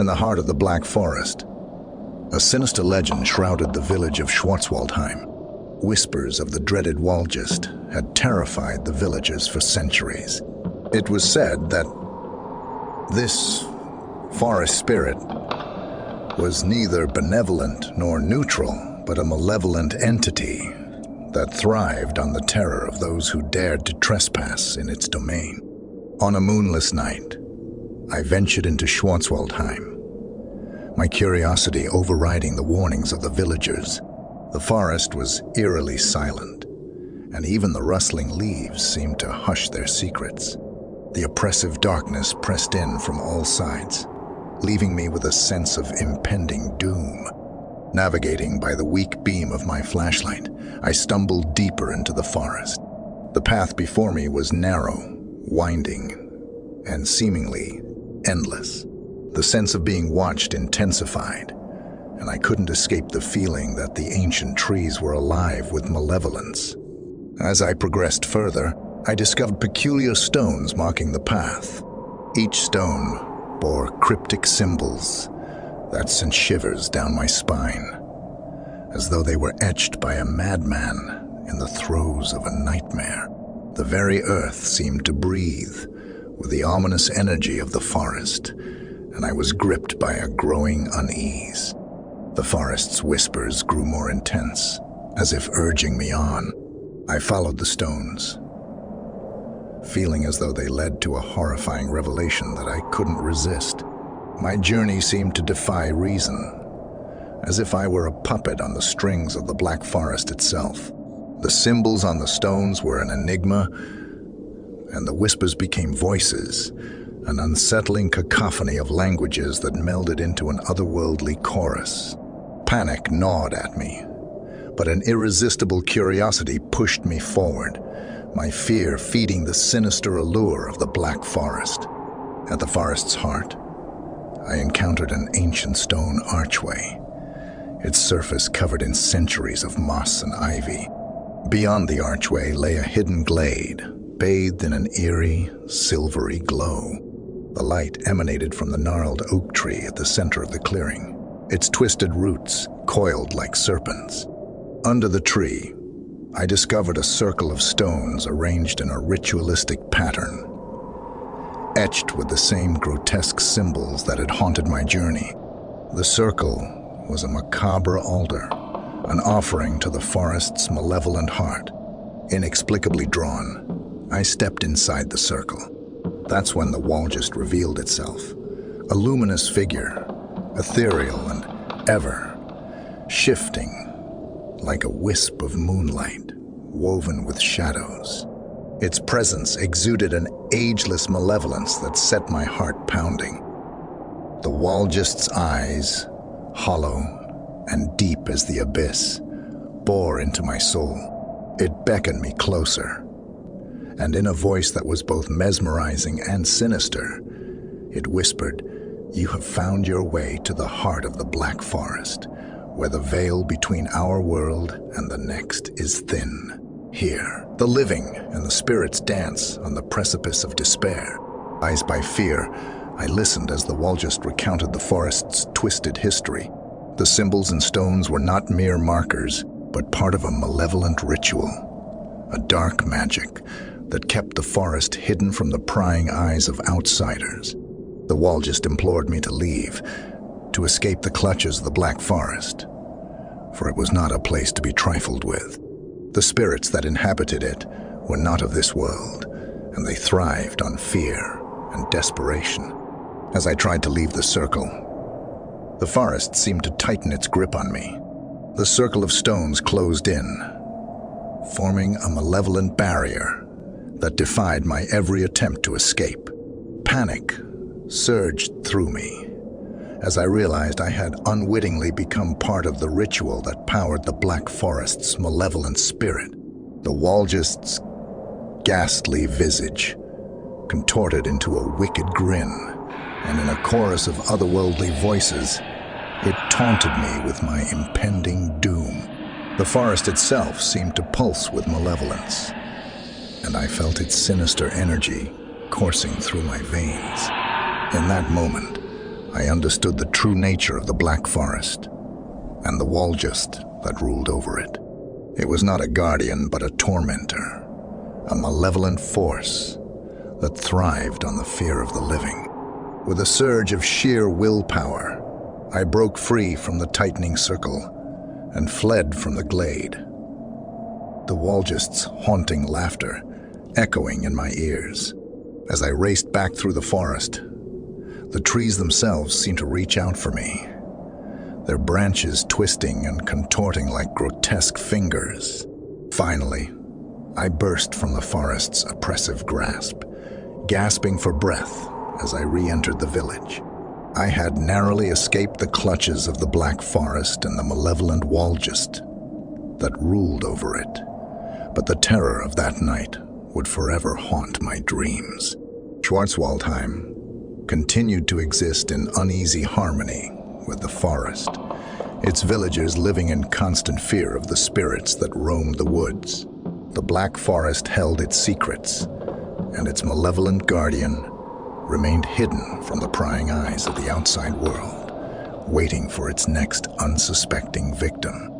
in the heart of the Black Forest. A sinister legend shrouded the village of Schwarzwaldheim. Whispers of the dreaded Waldgeist had terrified the villagers for centuries. It was said that this forest spirit was neither benevolent nor neutral, but a malevolent entity that thrived on the terror of those who dared to trespass in its domain. On a moonless night, I ventured into Schwarzwaldheim, my curiosity overriding the warnings of the villagers. The forest was eerily silent, and even the rustling leaves seemed to hush their secrets. The oppressive darkness pressed in from all sides, leaving me with a sense of impending doom. Navigating by the weak beam of my flashlight, I stumbled deeper into the forest. The path before me was narrow, winding, and seemingly endless. The sense of being watched intensified, and I couldn't escape the feeling that the ancient trees were alive with malevolence. As I progressed further, I discovered peculiar stones marking the path. Each stone bore cryptic symbols that sent shivers down my spine, as though they were etched by a madman in the throes of a nightmare. The very earth seemed to breathe with the ominous energy of the forest, and I was gripped by a growing unease. The forest's whispers grew more intense, as if urging me on. I followed the stones, feeling as though they led to a horrifying revelation that I couldn't resist. My journey seemed to defy reason, as if I were a puppet on the strings of the Black Forest itself. The symbols on the stones were an enigma, and the whispers became voices, an unsettling cacophony of languages that melded into an otherworldly chorus. Panic gnawed at me, but an irresistible curiosity pushed me forward, my fear feeding the sinister allure of the Black Forest. At the forest's heart, I encountered an ancient stone archway, its surface covered in centuries of moss and ivy. Beyond the archway lay a hidden glade, bathed in an eerie, silvery glow. The light emanated from the gnarled oak tree at the center of the clearing, its twisted roots coiled like serpents. Under the tree, I discovered a circle of stones arranged in a ritualistic pattern, etched with the same grotesque symbols that had haunted my journey. The circle was a macabre altar, an offering to the forest's malevolent heart. Inexplicably drawn, I stepped inside the circle. That's when the Waldgeist revealed itself, a luminous figure, ethereal and ever shifting, like a wisp of moonlight woven with shadows. Its presence exuded an ageless malevolence that set my heart pounding. The Waldgeist's eyes, hollow and deep as the abyss, bore into my soul. It beckoned me closer, and in a voice that was both mesmerizing and sinister, it whispered, "You have found your way to the heart of the Black Forest, where the veil between our world and the next is thin. Here, the living and the spirits dance on the precipice of despair." Eyes by fear, I listened as the Waldgeist recounted the forest's twisted history. The symbols and stones were not mere markers, but part of a malevolent ritual, a dark magic that kept the forest hidden from the prying eyes of outsiders. The Waldgeist implored me to leave, to escape the clutches of the Black Forest, for it was not a place to be trifled with. The spirits that inhabited it were not of this world, and they thrived on fear and desperation. As I tried to leave the circle, the forest seemed to tighten its grip on me. The circle of stones closed in, forming a malevolent barrier that defied my every attempt to escape. Panic surged through me as I realized I had unwittingly become part of the ritual that powered the Black Forest's malevolent spirit. The Waldgeist's ghastly visage contorted into a wicked grin, and in a chorus of otherworldly voices, it taunted me with my impending doom. The forest itself seemed to pulse with malevolence, and I felt its sinister energy coursing through my veins. In that moment, I understood the true nature of the Black Forest and the Waldgeist that ruled over it. It was not a guardian, but a tormentor, a malevolent force that thrived on the fear of the living. With a surge of sheer willpower, I broke free from the tightening circle and fled from the glade. The Waldgeist's haunting laughter echoing in my ears. As I raced back through the forest, the trees themselves seemed to reach out for me, their branches twisting and contorting like grotesque fingers. Finally, I burst from the forest's oppressive grasp, gasping for breath as I re-entered the village. I had narrowly escaped the clutches of the Black Forest and the malevolent Waldgeist that ruled over it, but the terror of that night would forever haunt my dreams. Schwarzwaldheim continued to exist in uneasy harmony with the forest, its villagers living in constant fear of the spirits that roamed the woods. The Black Forest held its secrets, and its malevolent guardian remained hidden from the prying eyes of the outside world, waiting for its next unsuspecting victim.